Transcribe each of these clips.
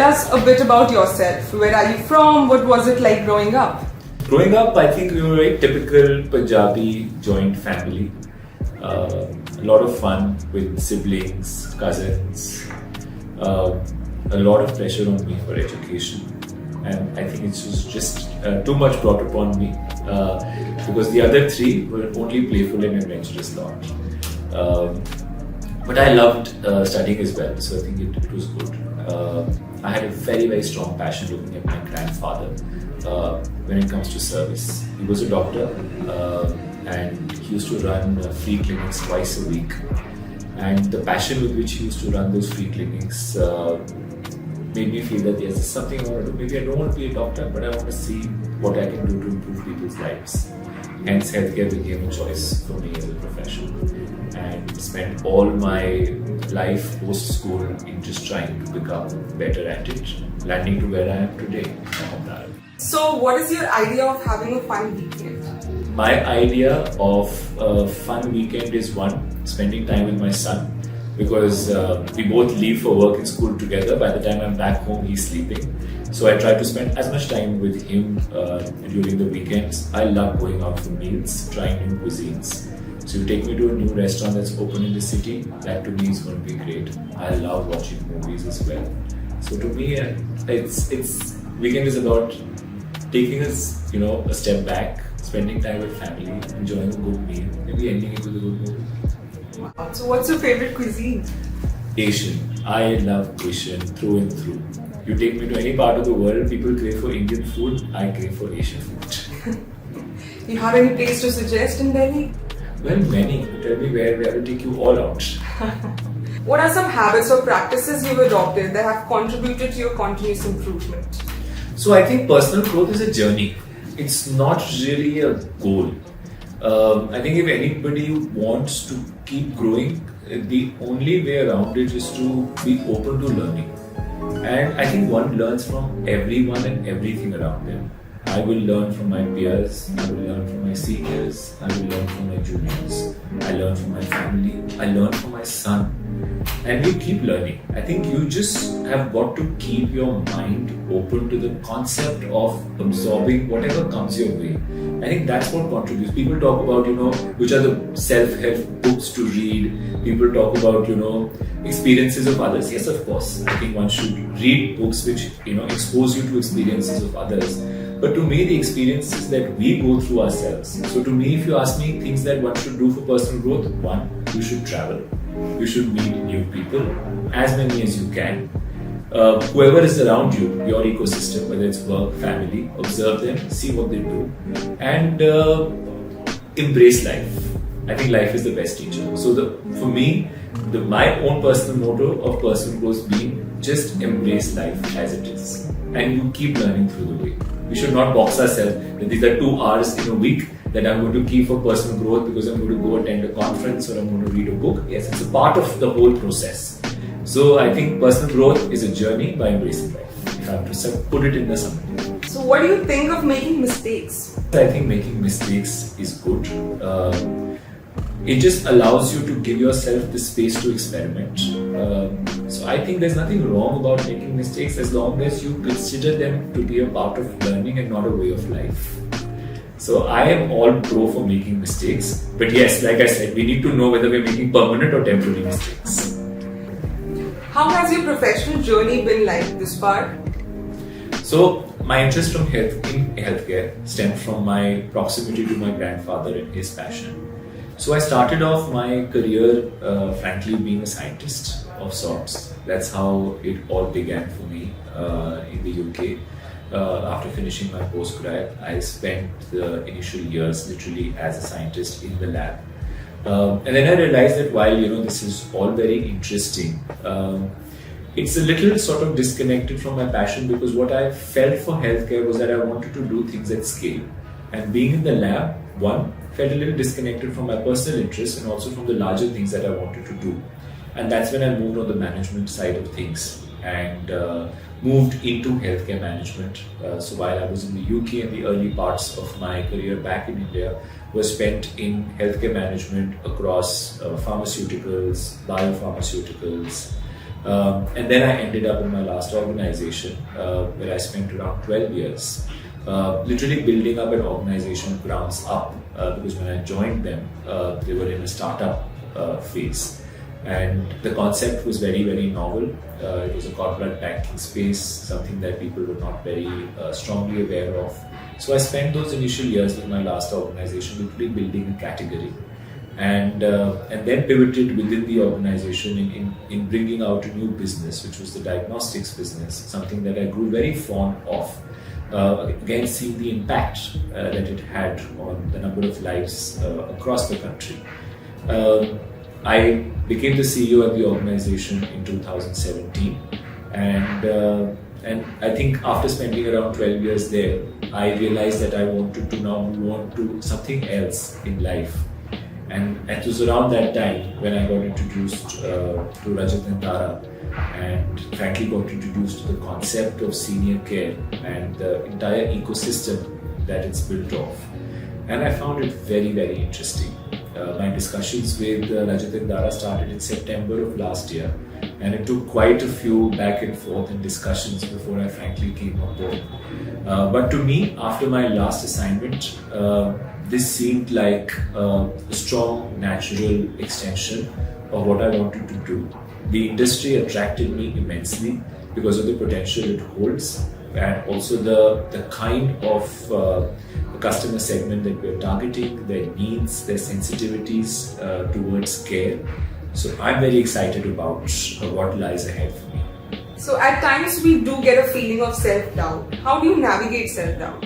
us a bit about yourself. Where are you from? What was it like growing up? Growing up, I think we were a very typical Punjabi joint family. A lot of fun with siblings, cousins. A lot of pressure on me for education, and I think it was just too much brought upon me because the other three were only playful and adventurous lot. But I loved studying as well, so I think it was good. I had a very strong passion looking at my grandfather when it comes to service. He was a doctor and he used to run free clinics twice a week. And the passion with which he used to run those free clinics made me feel that yes, there's something I want to do. Maybe I don't want to be a doctor, but I want to see what I can do to improve people's lives. Hence, healthcare became a choice for me as a profession. And spent all my life post-school in just trying to become better at it, landing to where I am today, Antara. So, what is your idea of having a fun weekend? My idea of a fun weekend is one, spending time with my son, because we both leave for work and school together. By the time I'm back home, he's sleeping. So I try to spend as much time with him during the weekends. I love going out for meals, trying new cuisines. So you take me to a new restaurant that's open in the city, that to me is going to be great. I love watching movies as well. So to me, it's weekend is about taking us, a step back, spending time with family, enjoying a good meal, maybe ending it with a good movie. Wow. So what's your favorite cuisine? Asian. I love Asian through and through. You take me to any part of the world, people crave for Indian food, I crave for Asian food. You have any place to suggest in Delhi? Well, many. Tell me where I will take you all out. What are some habits or practices you've adopted that have contributed to your continuous improvement? So I think personal growth is a journey. It's not really a goal. I think if anybody wants to keep growing, the only way around it is to be open to learning. And I think one learns from everyone and everything around them. I will learn from my peers, I will learn from my seniors, I will learn from my juniors, I learn from my family, I learn from my son. And you keep learning. I think you just have got to keep your mind open to the concept of absorbing whatever comes your way. I think that's what contributes. People talk about, which are the self-help books to read. People talk about, experiences of others. Yes, of course. I think one should read books which, expose you to experiences of others. But to me, the experiences that we go through ourselves. So to me, if you ask me things that one should do for personal growth, one, you should travel. You should meet new people, as many as you can. Whoever is around you, your ecosystem, whether it's work, family, observe them, see what they do, and embrace life. I think life is the best teacher. So for me, my own personal motto of personal growth being just embrace life as it is, and you keep learning through the way. We should not box ourselves that these are 2 hours in a week that I'm going to keep for personal growth because I'm going to go attend a conference or I'm going to read a book. Yes, it's a part of the whole process. So I think personal growth is a journey by embracing life. If I have to put it in the summary. So what do you think of making mistakes? I think making mistakes is good. It just allows you to give yourself the space to experiment. So I think there's nothing wrong about making mistakes as long as you consider them to be a part of learning and not a way of life. So I am all pro for making mistakes. But yes, like I said, we need to know whether we're making permanent or temporary mistakes. How has your professional journey been like this far? So my interest in healthcare stemmed from my proximity to my grandfather and his passion. So I started off my career, frankly, being a scientist of sorts. That's how it all began for me in the UK. After finishing my postgrad, I spent the initial years literally as a scientist in the lab. And then I realized that while this is all very interesting, it's a little sort of disconnected from my passion because what I felt for healthcare was that I wanted to do things at scale. And being in the lab, one, felt a little disconnected from my personal interests and also from the larger things that I wanted to do. And that's when I moved on the management side of things and moved into healthcare management. So while I was in the UK and the early parts of my career back in India was spent in healthcare management across pharmaceuticals, biopharmaceuticals, And then I ended up in my last organization where I spent around 12 years, literally building up an organization grounds up, because when I joined them, they were in a startup phase. And the concept was very, very novel. It was a corporate banking space, something that people were not very strongly aware of. So I spent those initial years with my last organization literally building a category, and then pivoted within the organization in bringing out a new business, which was the diagnostics business, something that I grew very fond of. Again, seeing the impact that it had on the number of lives across the country. I became the CEO at the organization in 2017, and I think after spending around 12 years there, I realized that I wanted to now move on to something else in life. And it was around that time when I got introduced to Rajat and Tara, and frankly got introduced to the concept of senior care and the entire ecosystem that it's built off. And I found it very, very interesting. My discussions with Rajat and Tara started in September of last year, and it took quite a few back and forth and discussions before I frankly came on board. But to me, after my last assignment, this seemed like a strong, natural extension of what I wanted to do. The industry attracted me immensely because of the potential it holds, and also the kind of customer segment that we're targeting, their needs, their sensitivities towards care. So I'm very excited about what lies ahead for me. So at times we do get a feeling of self-doubt. How do you navigate self-doubt?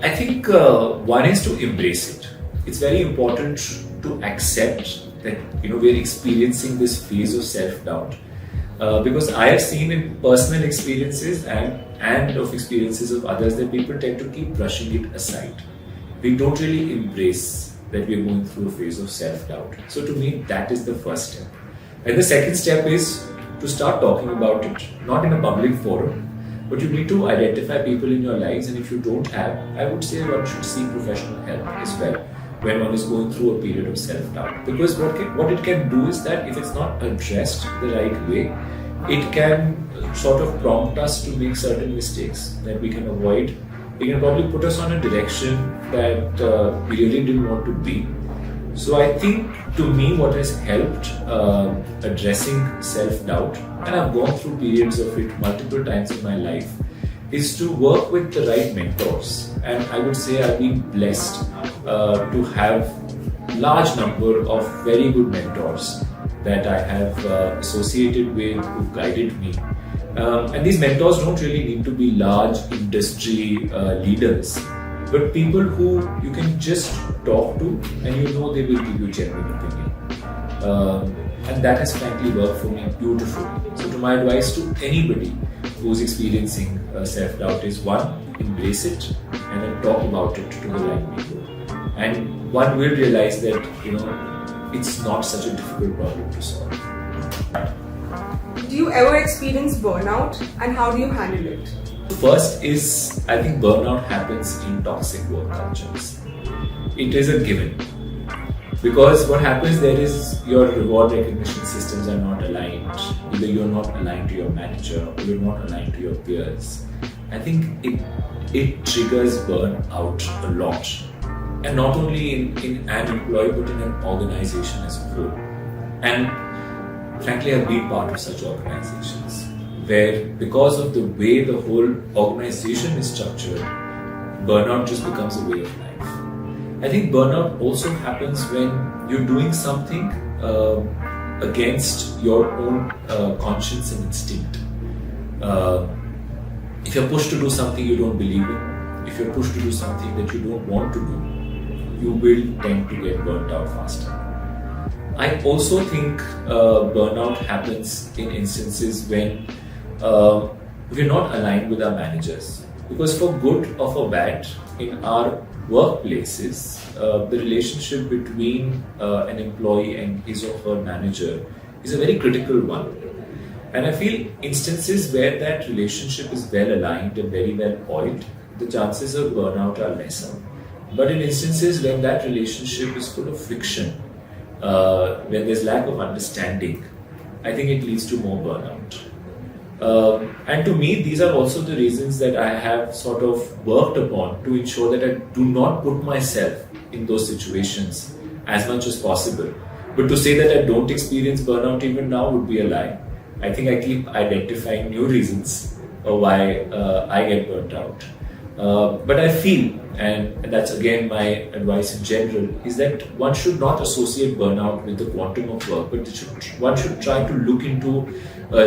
I think one is to embrace it. It's very important to accept that we're experiencing this phase of self-doubt, because I have seen in personal experiences and of experiences of others that people tend to keep brushing it aside. We don't really embrace that we're going through a phase of self-doubt. So to me, that is the first step. And the second step is to start talking about it, not in a public forum, but you need to identify people in your lives, and if you don't have, I would say one should seek professional help as well when one is going through a period of self-doubt. Because what it can do is that if it's not addressed the right way, it can sort of prompt us to make certain mistakes that we can avoid. It can probably put us on a direction that we really didn't want to be. So I think to me what has helped addressing self-doubt, and I've gone through periods of it multiple times in my life, is to work with the right mentors. And I would say I've been blessed to have large number of very good mentors that I have associated with, who guided me. And these mentors don't really need to be large industry leaders, but people who you can just talk to and they will give you genuine opinion. And that has frankly worked for me beautifully. So to my advice to anybody who's experiencing self-doubt is, one, embrace it and then talk about it to the right people. And one will realize that, it's not such a difficult problem to solve. Do you ever experience burnout, and how do you handle it? First is, I think burnout happens in toxic work cultures. It is a given. Because what happens there is your reward recognition systems are not aligned. Either you're not aligned to your manager or you're not aligned to your peers. I think it triggers burnout a lot. And not only in an employee but in an organization as a whole. And frankly, I've been part of such organizations where, because of the way the whole organization is structured, burnout just becomes a way of life. I think burnout also happens when you're doing something against your own conscience and instinct. If you're pushed to do something you don't believe in, if you're pushed to do something that you don't want to do, you will tend to get burnt out faster. I also think burnout happens in instances when we're not aligned with our managers. Because for good or for bad, in our workplaces, the relationship between an employee and his or her manager is a very critical one. And I feel instances where that relationship is well aligned and very well oiled, the chances of burnout are lesser. But in instances when that relationship is full of friction, when there's lack of understanding, I think it leads to more burnout. And to me, these are also the reasons that I have sort of worked upon to ensure that I do not put myself in those situations as much as possible. But to say that I don't experience burnout even now would be a lie. I think I keep identifying new reasons why I get burnt out. But I feel, and that's again my advice in general, is that one should not associate burnout with the quantum of work, but one should try to look into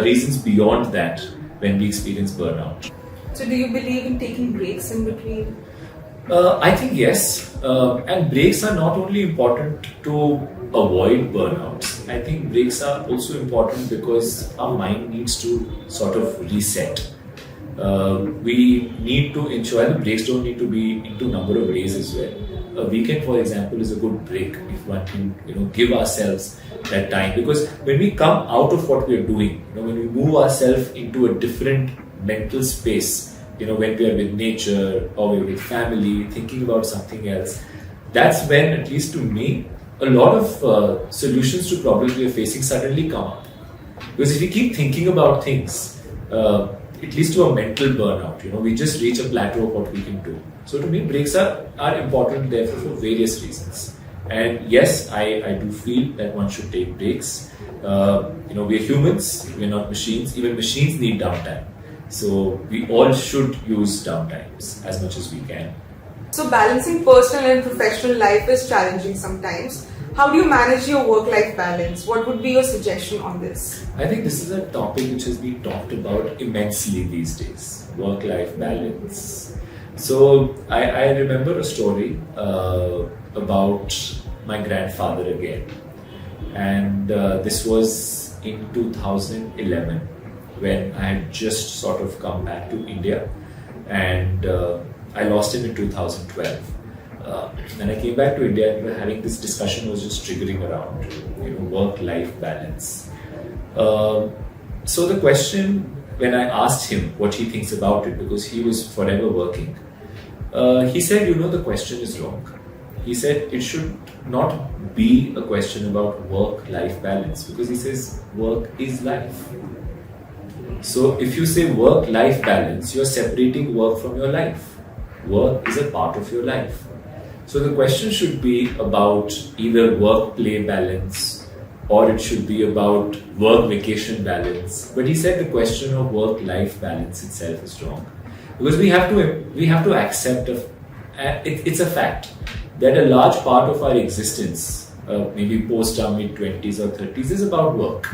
reasons beyond that when we experience burnout. So do you believe in taking breaks in between? I think yes, and breaks are not only important to avoid burnouts. I think breaks are also important because our mind needs to sort of reset. We need to ensure, and the breaks don't need to be into number of days as well. A weekend, for example, is a good break if one can, give ourselves that time. Because when we come out of what we are doing, when we move ourselves into a different mental space, when we are with nature or we're with family, thinking about something else, that's when, at least to me, a lot of solutions to problems we are facing suddenly come up. Because if we keep thinking about things, it leads to a mental burnout. We just reach a plateau of what we can do. So to me, breaks are important, therefore, for various reasons. And yes, I do feel that one should take breaks. We're humans, we're not machines. Even machines need downtime. So we all should use downtimes as much as we can. So balancing personal and professional life is challenging sometimes. How do you manage your work-life balance? What would be your suggestion on this? I think this is a topic which has been talked about immensely these days, work-life balance. So I remember a story about my grandfather again. And this was in 2011 when I had just sort of come back to India, and I lost him in 2012. When I came back to India, and we were having this discussion was just triggering around, work-life balance. So the question, when I asked him what he thinks about it, because he was forever working, he said, the question is wrong. He said it should not be a question about work-life balance, because he says work is life. So if you say work-life balance, you're separating work from your life. Work is a part of your life. So the question should be about either work-play balance, or it should be about work-vacation balance. But he said the question of work-life balance itself is wrong, because we have to accept it's a fact that a large part of our existence, maybe post our mid-20s or 30s, is about work,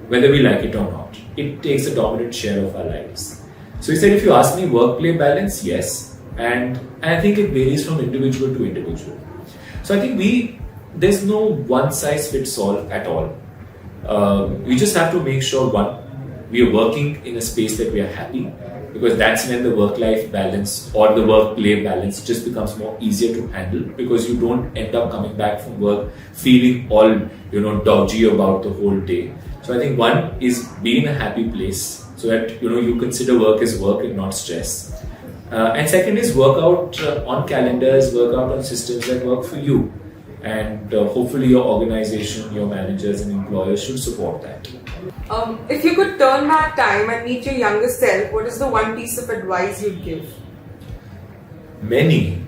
whether we like it or not. It takes a dominant share of our lives. So he said, if you ask me work-play balance, yes. And I think it varies from individual to individual. So I think there's no one-size-fits-all at all. We just have to make sure, one, we are working in a space that we are happy, because that's when the work-life balance or the work-play balance just becomes more easier to handle, because you don't end up coming back from work feeling all dodgy about the whole day. So I think one is be in a happy place so that you consider work as work and not stress. And second is work out on calendars, work out on systems that work for you. And hopefully your organization, your managers and employers should support that. If you could turn back time and meet your younger self, what is the one piece of advice you'd give? Many,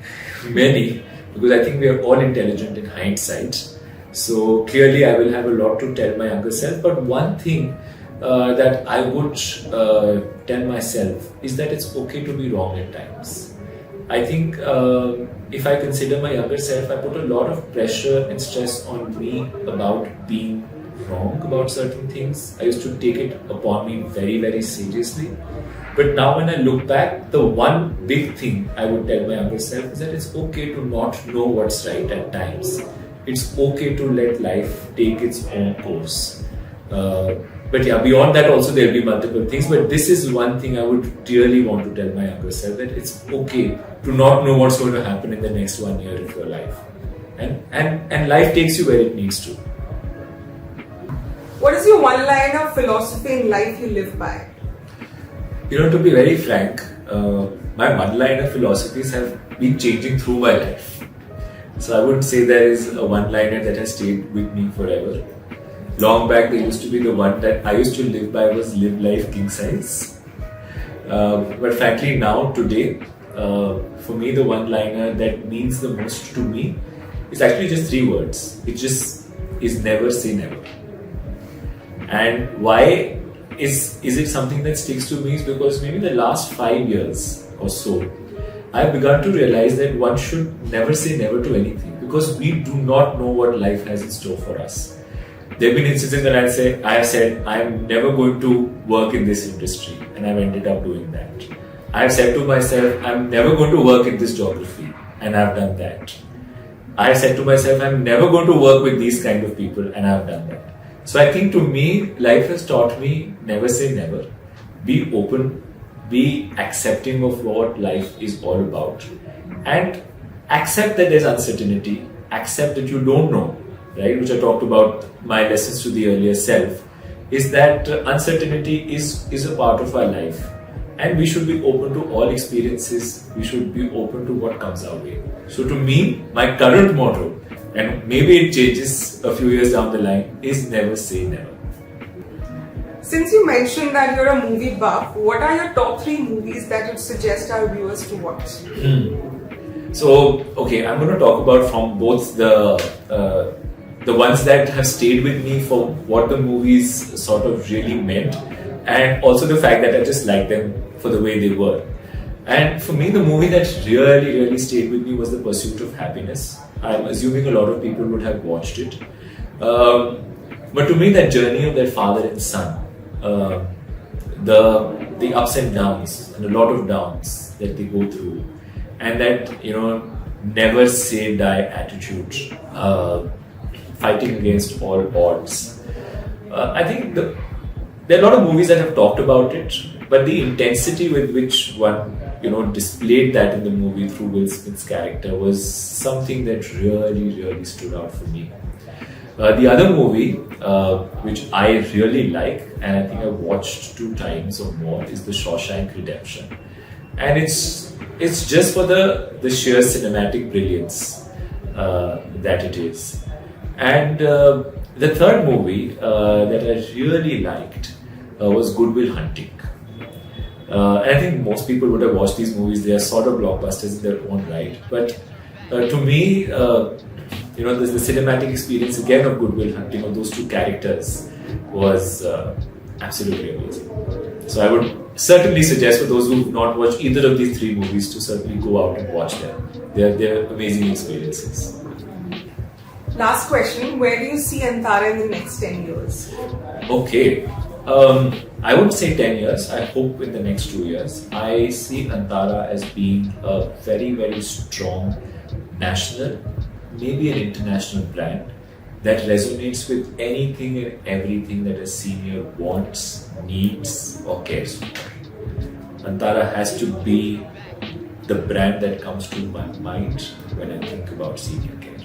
because I think we are all intelligent in hindsight. So clearly I will have a lot to tell my younger self. But one thing that I would tell myself is that it's okay to be wrong at times. I think if I consider my younger self, I put a lot of pressure and stress on me about being wrong about certain things. I used to take it upon me very, very seriously. But now when I look back, the one big thing I would tell my younger self is that it's okay to not know what's right at times. It's okay to let life take its own course. But yeah, beyond that also there'll be multiple things. But this is one thing I would really want to tell my younger self, that it's okay to not know what's going to happen in the next 1 year of your life. And life takes you where it needs to. What is your one line of philosophy in life you live by? To be very frank, my one line of philosophies have been changing through my life. So I wouldn't say there is a one-liner that has stayed with me forever. long back there used to be the one that I used to live by was live life king size. But frankly now, today, for me the one-liner that means the most to me is actually just 3 words. It just is never say never. And why is it something that sticks to me is because maybe the last 5 years or so, I've begun to realize that one should never say never to anything because we do not know what life has in store for us. There have been instances when I have said, I'm never going to work in this industry, and I've ended up doing that. I have said to myself, I'm never going to work in this geography, and I've done that. I have said to myself, I'm never going to work with these kind of people, and I've done that. So I think to me, life has taught me never say never. Be open, be accepting of what life is all about, and accept that there's uncertainty, accept that you don't know, right? Which I talked about my lessons to the earlier self, is that uncertainty is a part of our life. And we should be open to all experiences. We should be open to what comes our way. So to me, my current motto, and maybe it changes a few years down the line, is never say never. Since you mentioned that you're a movie buff, what are your top 3 movies that you'd suggest our viewers to watch? So, okay, I'm going to talk about from both the ones that have stayed with me for what the movies sort of really meant, and also the fact that I just like them for the way they were. And for me, the movie that really stayed with me was The Pursuit of Happiness. I'm assuming a lot of people would have watched it. But to me, that journey of that father and son, the ups and downs, and a lot of downs that they go through, and that, never say die attitude, fighting against all odds. I think there are a lot of movies that have talked about it, but the intensity with which one, displayed that in the movie through Will Smith's character was something that really stood out for me. The other movie, which I really like, and I think I've watched 2 times or more, is The Shawshank Redemption. And it's just for the sheer cinematic brilliance that it is. And the third movie that I really liked was Good Will Hunting. I think most people would have watched these movies. They are sort of blockbusters in their own right. But to me, the cinematic experience again of Good Will Hunting, of those 2 characters, was absolutely amazing. So I would certainly suggest for those who have not watched either of these 3 movies to certainly go out and watch them. They're amazing experiences. Last question, where do you see Antara in the next 10 years? Okay. I would say 10 years. I hope in the next 2 years. I see Antara as being a very strong national, maybe an international brand that resonates with anything and everything that a senior wants, needs, or cares for. Antara has to be the brand that comes to my mind when I think about senior care.